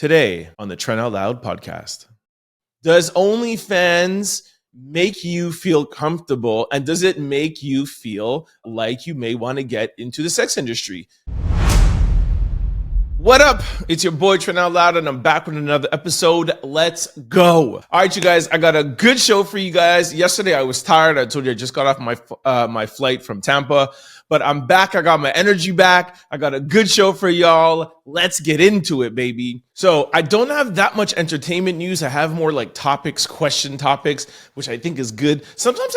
Today on the Trent Out Loud Podcast. Does Onlyfans make you feel comfortable, and does it make you feel like you may want to get into the sex industry? What up? It's your boy Trent Out Loud, and I'm back with another episode. Let's go. All right, you guys, I got a good show for you guys. Yesterday I was tired. I told you I just got off my flight from Tampa, but I'm back. I got my energy back. I got a good show for y'all. Let's get into it, baby. So I don't have that much entertainment news. I have more like question topics, which I think is good. Sometimes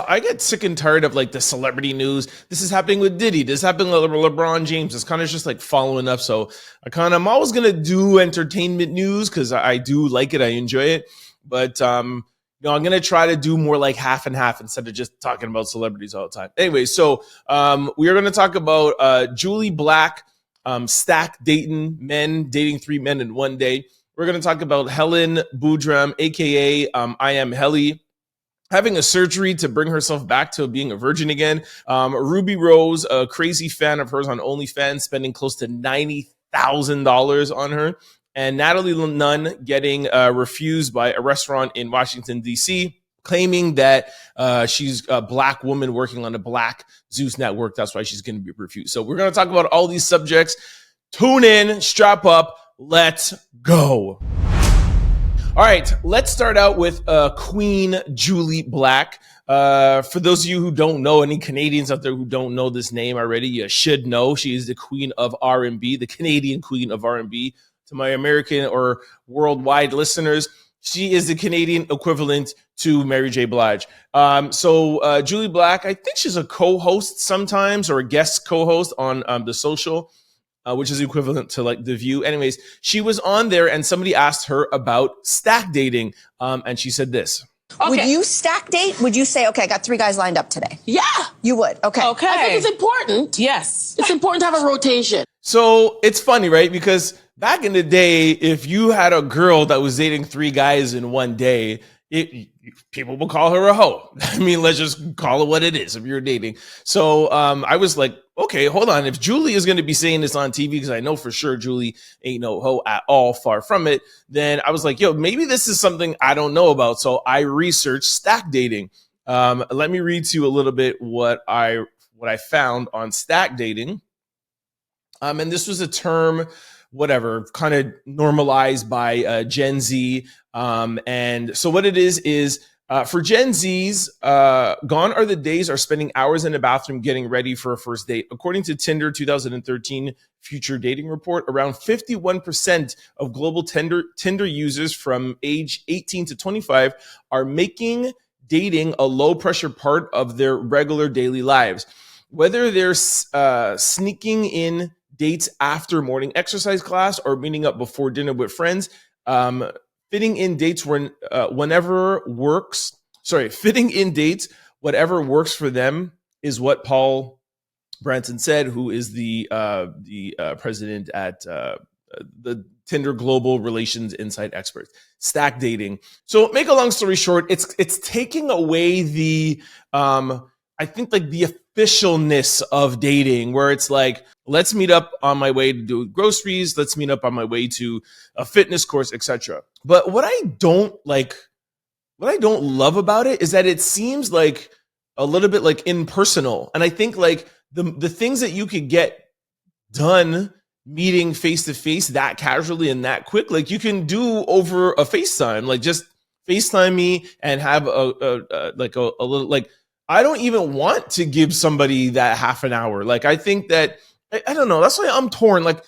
I get sick and tired of like the celebrity news. This is happening with Diddy. This is happening with LeBron James. It's kind of just like following up. So I'm always going to do entertainment news because I do like it. I enjoy it. But, I'm going to try to do more like half and half instead of just talking about celebrities all the time. Anyway, so we are going to talk about Jully Black, stack dating three men in one day. We're going to talk about Helene Boudreau, aka IAMHELY, having a surgery to bring herself back to being a virgin again. Rubi Rose, a crazy fan of hers on Onlyfans, spending close to $90,000 on her. And Natalie Nunn getting refused by a restaurant in Washington, D.C., claiming that she's a black woman working on a black Zeus network. That's why she's going to be refused. So we're going to talk about all these subjects. Tune in, strap up, let's go. All right, let's start out with Queen Jully Black. For those of you who don't know, any Canadians out there who don't know this name already, you should know. She is the queen of R&B, the Canadian queen of R&B. To my American or worldwide listeners, she is the Canadian equivalent to Mary J. Blige. So Jully Black, I think she's a co-host sometimes or a guest co-host on The Social, which is equivalent to like The View. Anyways, she was on there and somebody asked her about stack dating. And she said this. Okay. Would you stack date? Would you say, okay, I got 3 guys lined up today? Yeah. You would? Okay. Okay. I think it's important. Yes. It's important to have a rotation. So it's funny, right? Because back in the day, if you had a girl that was dating 3 guys in one day, people would call her a hoe. I mean, let's just call it what it is if you're dating. So I was like, okay, hold on. If Jully is going to be saying this on TV, because I know for sure Jully ain't no hoe at all, far from it, then I was like, yo, maybe this is something I don't know about. So I researched stack dating. Let me read to you a little bit what I found on stack dating. And this was a term, whatever, kind of normalized by Gen Z. And so what it is for Gen Zs, gone are the days of spending hours in a bathroom getting ready for a first date. According to Tinder 2013 Future Dating Report, around 51% of global Tinder users from age 18 to 25 are making dating a low-pressure part of their regular daily lives. Whether they're sneaking in dates after morning exercise class or meeting up before dinner with friends, fitting in dates whatever works for them is what Paul Branson said, who is the president at the Tinder Global Relations Insight Experts. Stack dating. So make a long story short, it's taking away the I think like the officialness of dating, where it's like, let's meet up on my way to do groceries. Let's meet up on my way to a fitness course, etc. But what I don't love about it is that it seems like a little bit like impersonal. And I think like the things that you could get done meeting face to face that casually and that quick, like you can do over a FaceTime, like just FaceTime me and have a little, like, I don't even want to give somebody that half an hour. Like, I think that, I don't know. That's why I'm torn. Like,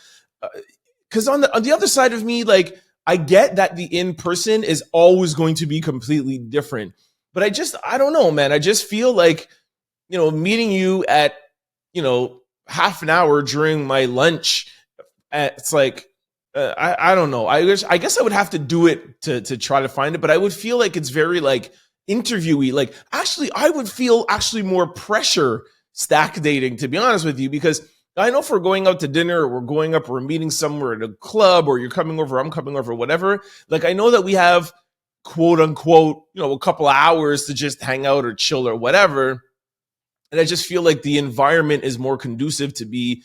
because on the other side of me, like, I get that the in-person is always going to be completely different. But I don't know, man. I just feel like, meeting you at, half an hour during my lunch, it's like, I don't know. I guess I would have to do it to try to find it, but I would feel like it's very like interviewee. Like, actually, I would feel actually more pressure stack dating, to be honest with you, because I know if we're going out to dinner or we're meeting somewhere at a club, or you're coming over, I'm coming over, whatever. Like, I know that we have quote unquote, a couple of hours to just hang out or chill or whatever. And I just feel like the environment is more conducive to be,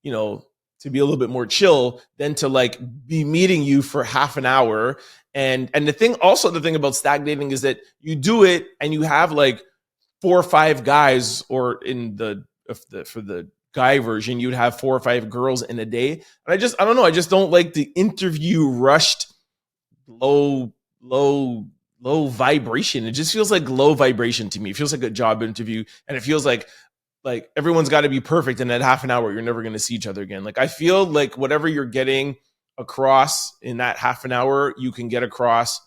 to to be a little bit more chill than to like be meeting you for half an hour. And the thing about stag dating is that you do it and you have like 4 or 5 guys, or for the guy version, you'd have 4 or 5 girls in a day. And I don't know. I just don't like the interview rushed, low vibration. It just feels like low vibration to me. It feels like a job interview, and it feels like everyone's got to be perfect. And at half an hour, you're never going to see each other again. Like, I feel like whatever you're getting across in that half an hour, you can get across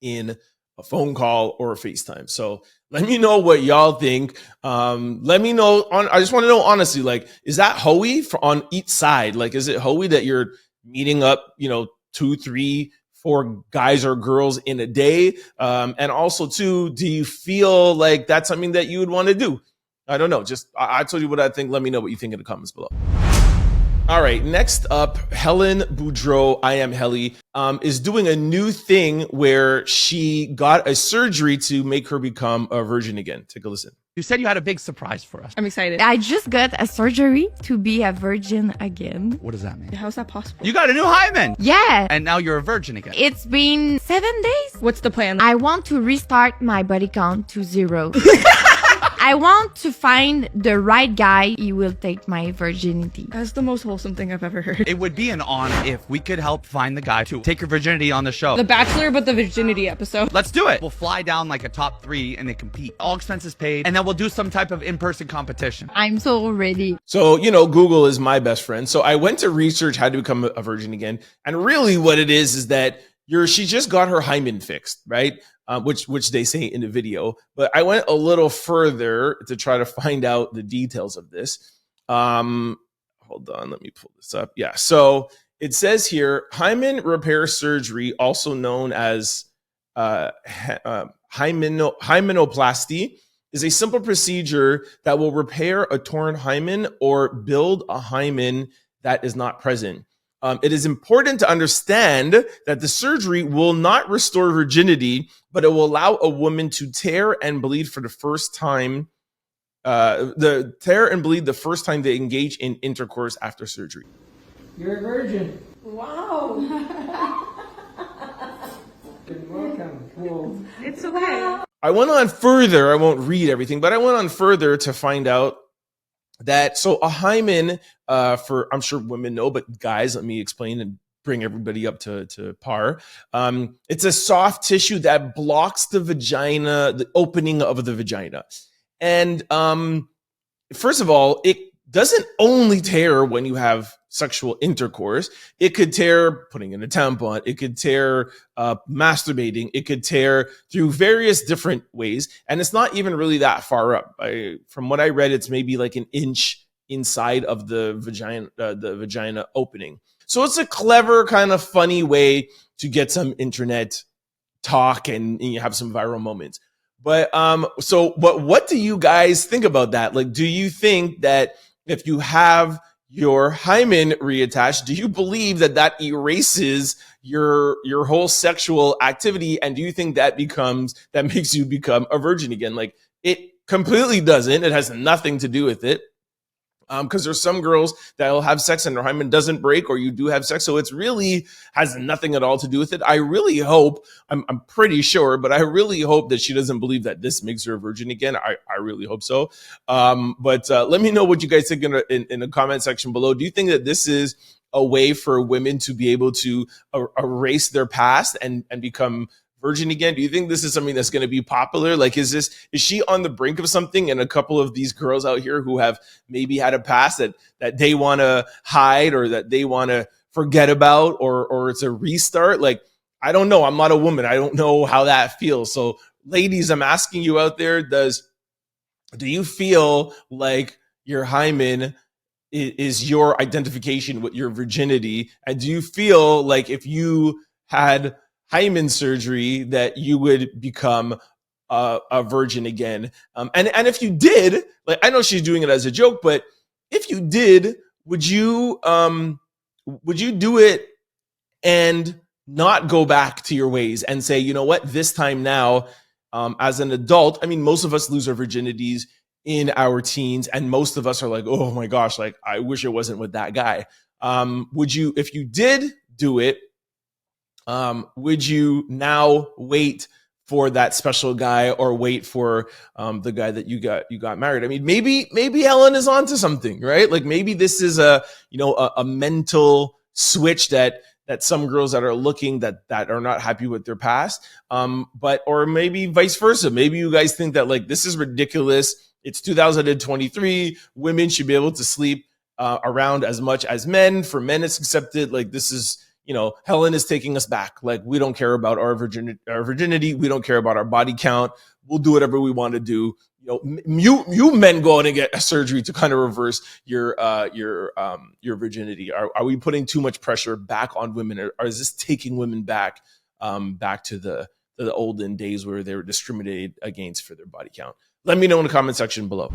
in a phone call or a FaceTime. So let me know what y'all think. Let me know. I just want to know honestly, like, is that hoey on each side? Like, is it hoey that you're meeting up, 2, 3, 4 guys or girls in a day? And also, too, do you feel like that's something that you would want to do? I don't know. Just I told you what I think. Let me know what you think in the comments below. All right, next up, Helene Boudreau, IAMHELY, is doing a new thing where she got a surgery to make her become a virgin again. Take a listen. You said you had a big surprise for us. I'm excited. I just got a surgery to be a virgin again. What does that mean? How's that possible? You got a new hymen. Yeah. And now you're a virgin again. It's been 7 days. What's the plan? I want to restart my body count to 0. I want to find the right guy. He will take my virginity. That's the most wholesome thing I've ever heard. It would be an honor if we could help find the guy to take your virginity on the show. The Bachelor, but the virginity episode. Let's do it. We'll fly down like a top 3 and they compete. All expenses paid. And then we'll do some type of in-person competition. I'm so ready. So, Google is my best friend. So I went to research how to become a virgin again. And really what it is that she just got her hymen fixed, right? Which they say in the video. But I went a little further to try to find out the details of this. Hold on, let me pull this up. Yeah, so it says here, hymen repair surgery, also known as hymenoplasty, is a simple procedure that will repair a torn hymen or build a hymen that is not present. It is important to understand that the surgery will not restore virginity, but it will allow a woman to tear and bleed for the first time. The first time they engage in intercourse after surgery. You're a virgin. Wow. You're welcome. Cool. It's okay. I went on further. I won't read everything, but I went on further to find out that a hymen, I'm sure women know, but guys, let me explain and bring everybody up to par. It's a soft tissue that blocks the vagina, the opening of the vagina. And first of all, it doesn't only tear when you have sexual intercourse. It could tear putting in a tampon. It could tear masturbating. It could tear through various different ways. And it's not even really that far up. From what I read, it's maybe like an inch inside of the vagina opening. So it's a clever, kind of funny way to get some internet talk and you have some viral moments. But what do you guys think about that? Like, do you think that if you have your hymen reattached, do you believe that erases your whole sexual activity? And do you think that makes you become a virgin again? Like, it completely doesn't. It has nothing to do with it. Because there's some girls that'll have sex and their hymen doesn't break, or you do have sex. So it's really has nothing at all to do with it. I really hope, I'm pretty sure, but I really hope that she doesn't believe that this makes her a virgin again. I really hope so. But let me know what you guys think in the comment section below. Do you think that this is a way for women to be able to erase their past and become virgin again? Do you think this is something that's going to be popular? Like, is she on the brink of something? And a couple of these girls out here who have maybe had a past that they want to hide or that they want to forget about, or it's a restart. Like, I don't know. I'm not a woman. I don't know how that feels. So ladies, I'm asking you out there, do you feel like your hymen is your identification with your virginity? And do you feel like if you had hymen surgery that you would become a virgin again? And if you did, like, I know she's doing it as a joke, but if you did, would you do it and not go back to your ways and say, you know what, this time now, as an adult, I mean, most of us lose our virginities in our teens, and most of us are like, oh my gosh, like I wish it wasn't with that guy. Would you, if you did do it, would you now wait for that special guy or wait for the guy that you got married? I mean, maybe Helen is onto something, right? Like maybe this is a mental switch that some girls that are looking that are not happy with their past, or maybe vice versa. Maybe you guys think that like this is ridiculous. It's 2023. Women should be able to sleep around as much as men. For men, it's accepted. Like this is, Helen is taking us back. Like we don't care about our virginity. We don't care about our body count. We'll do whatever we want to do. You men go out and get a surgery to kind of reverse your virginity. Are we putting too much pressure back on women, or is this taking women back to the olden days where they were discriminated against for their body count? Let me know in the comment section below.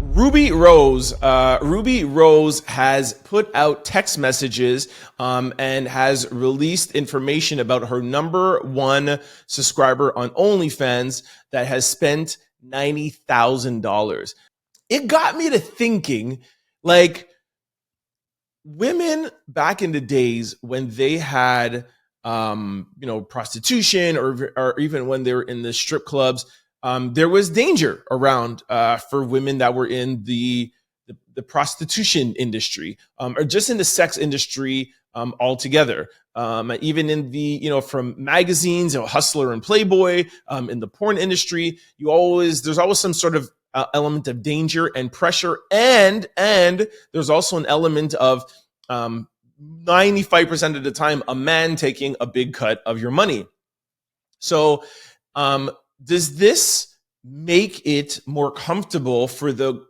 Rubi Rose has put out text messages and has released information about her number one subscriber on OnlyFans that has spent $90,000. It got me to thinking, like, women back in the days when they had prostitution or even when they were in the strip clubs, there was danger around for women that were in the prostitution industry or just in the sex industry altogether. Even in the, from magazines, Hustler and Playboy, in the porn industry, there's always some sort of element of danger and pressure. And there's also an element of 95% of the time, a man taking a big cut of your money. So, does this make it more comfortable for the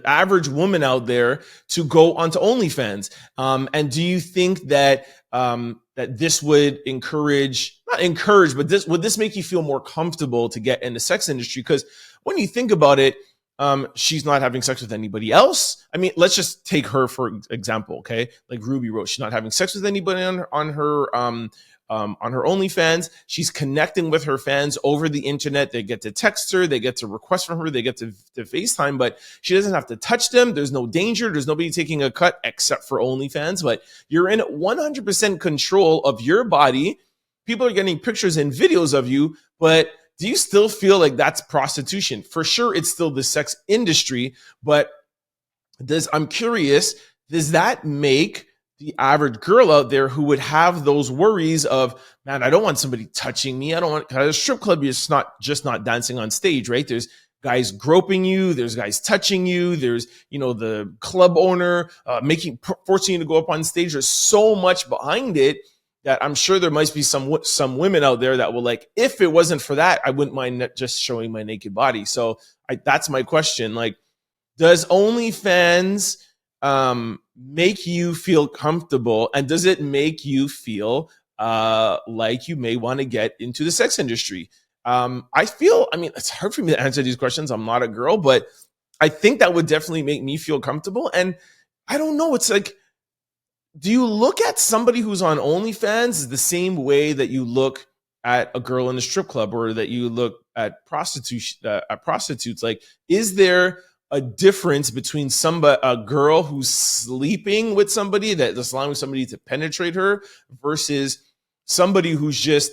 average woman out there to go onto OnlyFans? And do you think that this would would this make you feel more comfortable to get in the sex industry? Because when you think about it, she's not having sex with anybody else. I mean, let's just take her for example, okay? Like Rubi Rose, she's not having sex with anybody on her OnlyFans. She's connecting with her fans over the internet. They get to text her, they get to request from her, they get to FaceTime, but she doesn't have to touch them. There's no danger. There's nobody taking a cut except for OnlyFans, but you're in 100% control of your body. People are getting pictures and videos of you, but do you still feel like that's prostitution? For sure, it's still the sex industry, but I'm curious, does that make the average girl out there who would have those worries of, man, I don't want somebody touching me. I don't want a strip club. It's not dancing on stage, right? There's guys groping you. There's guys touching you. There's, the club owner forcing you to go up on stage. There's so much behind it that I'm sure there might be some women out there that will like, if it wasn't for that, I wouldn't mind just showing my naked body. So that's my question. Like, does OnlyFans make you feel comfortable, and does it make you feel like you may want to get into the sex industry? It's hard for me to answer these questions. I'm not a girl, but I think that would definitely make me feel comfortable. And I don't know, it's like, do you look at somebody who's on OnlyFans the same way that you look at a girl in a strip club, or that you look at prostitutes? Like, is there a difference between a girl who's sleeping with somebody, that's allowing somebody to penetrate her, versus somebody who's just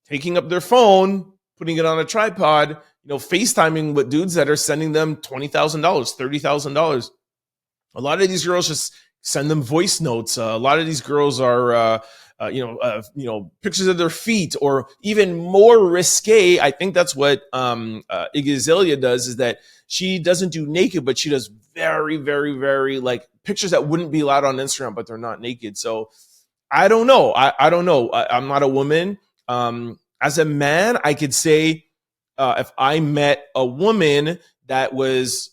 taking up their phone, putting it on a tripod, FaceTiming with dudes that are sending them $20,000, $30,000. A lot of these girls just send them voice notes. A lot of these girls are, pictures of their feet, or even more risque. I think that's what Iggy Azalea does, is that she doesn't do naked, but she does very, very, very like pictures that wouldn't be allowed on Instagram, but they're not naked. So I don't know. I don't know. I'm not a woman. As a man, I could say if I met a woman that was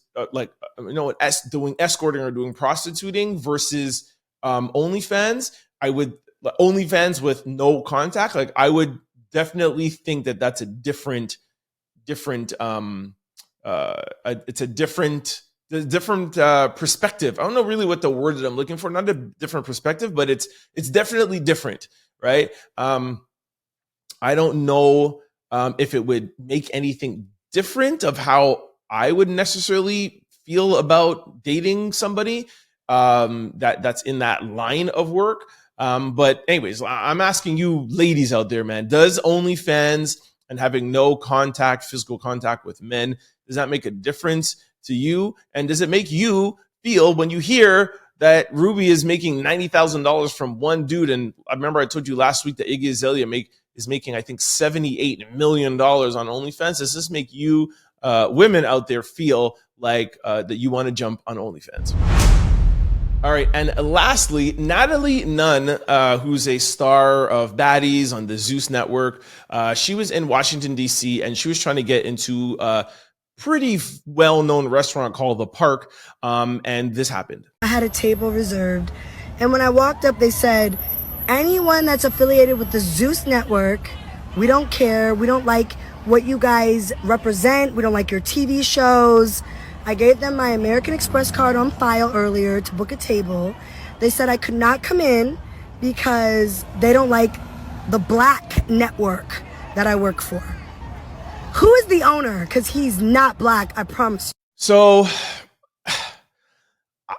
doing escorting or doing prostituting versus OnlyFans, OnlyFans with no contact, like I would definitely think that that's a different perspective. I don't know really what the word that I'm looking for. Not a different perspective, but it's definitely different, right? I don't know if it would make anything different of how I would necessarily feel about dating somebody that's in that line of work. But anyways, I'm asking you ladies out there, man, does OnlyFans and having no physical contact with men, does that make a difference to you? And does it make you feel when you hear that Rubi is making $90,000 from one dude? And I remember I told you last week that Iggy Azalea is making, I think, $78 million on OnlyFans. Does this make you women out there feel like that you want to jump on OnlyFans? All right, and lastly, Natalie Nunn, who's a star of Baddies on the Zeus Network, she was in Washington, D.C., and she was trying to get into a pretty well-known restaurant called The Park, and this happened. I had a table reserved, and when I walked up, they said, anyone that's affiliated with the Zeus Network, we don't care, we don't like what you guys represent, we don't like your TV shows. I gave them my American Express card on file earlier to book a table. They said I could not come in because they don't like the Black network that I work for. Who is the owner? Because he's not Black, I promise you. So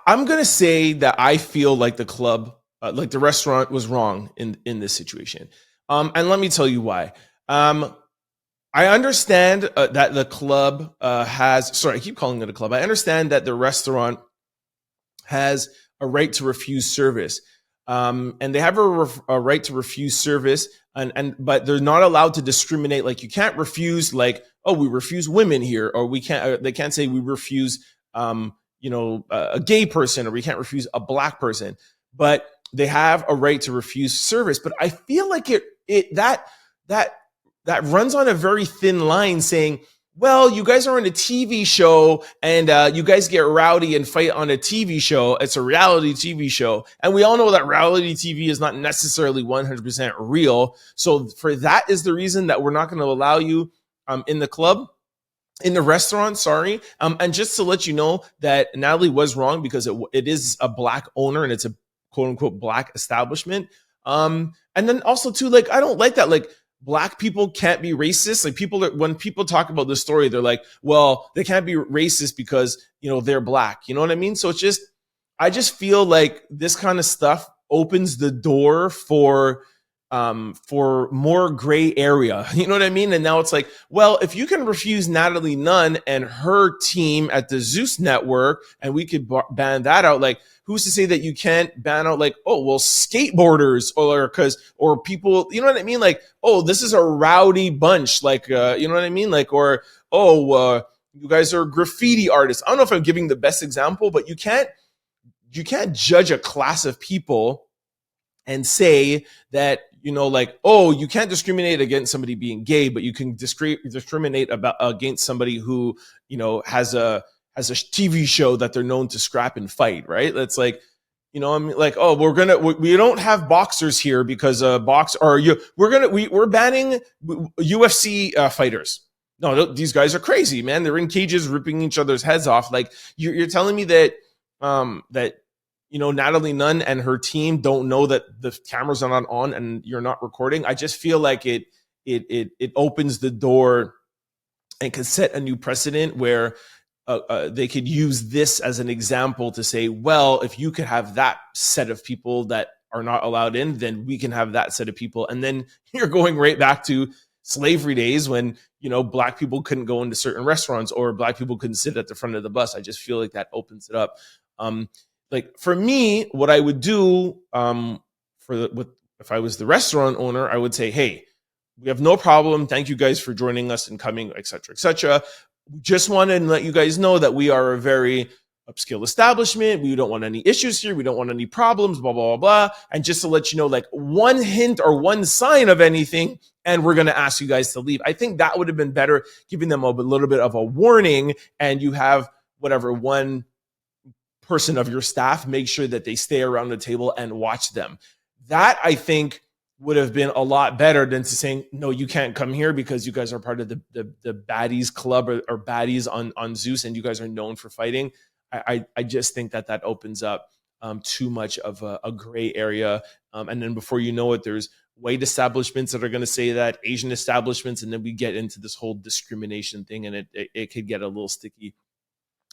I'm going to say that I feel like the club, like the restaurant was wrong in this situation. And let me tell you why. I understand that the club I keep calling it a club. I understand that the restaurant has a right to refuse service. And they have a right to refuse service, but they're not allowed to discriminate. Like, you can't refuse, like, oh, we refuse women here, or they can't say we refuse, a gay person, or we can't refuse a Black person. But they have a right to refuse service. But I feel like that runs on a very thin line, saying, well, you guys are on a TV show and you guys get rowdy and fight on a TV show. It's a reality TV show. And we all know that reality TV is not necessarily 100% real. So for that is the reason that we're not going to allow you in the restaurant, sorry. And just to let you know that Natalie was wrong, because it is a Black owner and it's a quote unquote Black establishment. And then also too, like, I don't like that. Like, Black people can't be racist. Like, when people talk about this story, they're like, well, they can't be racist because, they're Black. You know what I mean? So I just feel like this kind of stuff opens the door for more gray area. You know what I mean? And now it's like, well, if you can refuse Natalie Nunn and her team at the Zeus Network, and we could ban that out, like, who's to say that you can't ban out, like, oh, well, skateboarders or people, you know what I mean? Like, oh, this is a rowdy bunch. Like, you know what I mean? Like, or, oh, you guys are graffiti artists. I don't know if I'm giving the best example, but you can't judge a class of people and say that, like, oh, you can't discriminate against somebody being gay, but you can discriminate against somebody who, has a TV show that they're known to scrap and fight, right? That's like, I mean, like, oh, we don't have boxers here because we're banning UFC fighters. No, these guys are crazy, man. They're in cages ripping each other's heads off. Like, you're telling me that Natalie Nunn and her team don't know that the cameras are not on and you're not recording. I just feel like it opens the door and could set a new precedent where they could use this as an example to say, well, if you could have that set of people that are not allowed in, then we can have that set of people. And then you're going right back to slavery days when, Black people couldn't go into certain restaurants or Black people couldn't sit at the front of the bus. I just feel like that opens it up. Like, for me, what I would do if I was the restaurant owner, I would say, hey, we have no problem. Thank you guys for joining us and coming, et cetera, et cetera. We just want to let you guys know that we are a very upscale establishment. We don't want any issues here. We don't want any problems, blah, blah, blah, blah. And just to let you know, like, one hint or one sign of anything, and we're going to ask you guys to leave. I think that would have been better, giving them a little bit of a warning, and you have one person of your staff make sure that they stay around the table and watch them. That, I think, would have been a lot better than to saying, no, you can't come here because you guys are part of the Baddies Club or Baddies on Zeus, and you guys are known for fighting. I just think that opens up too much of a gray area. And then before you know it, there's white establishments that are going to say that, Asian establishments, and then we get into this whole discrimination thing, and it could get a little sticky.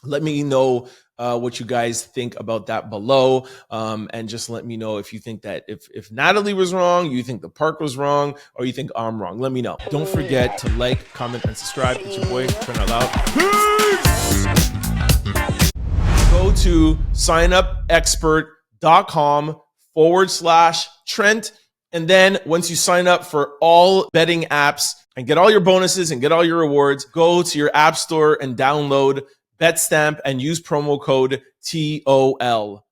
Let me know what you guys think about that below. And just let me know if you think that if Natalie was wrong, you think the park was wrong, or you think I'm wrong. Let me know. Don't forget to like, comment, and subscribe. It's your boy, Trent Out Loud. Peace! Go to signupexpert.com/Trent. And then once you sign up for all betting apps and get all your bonuses and get all your rewards, go to your app store and download BetStamp and use promo code TOL.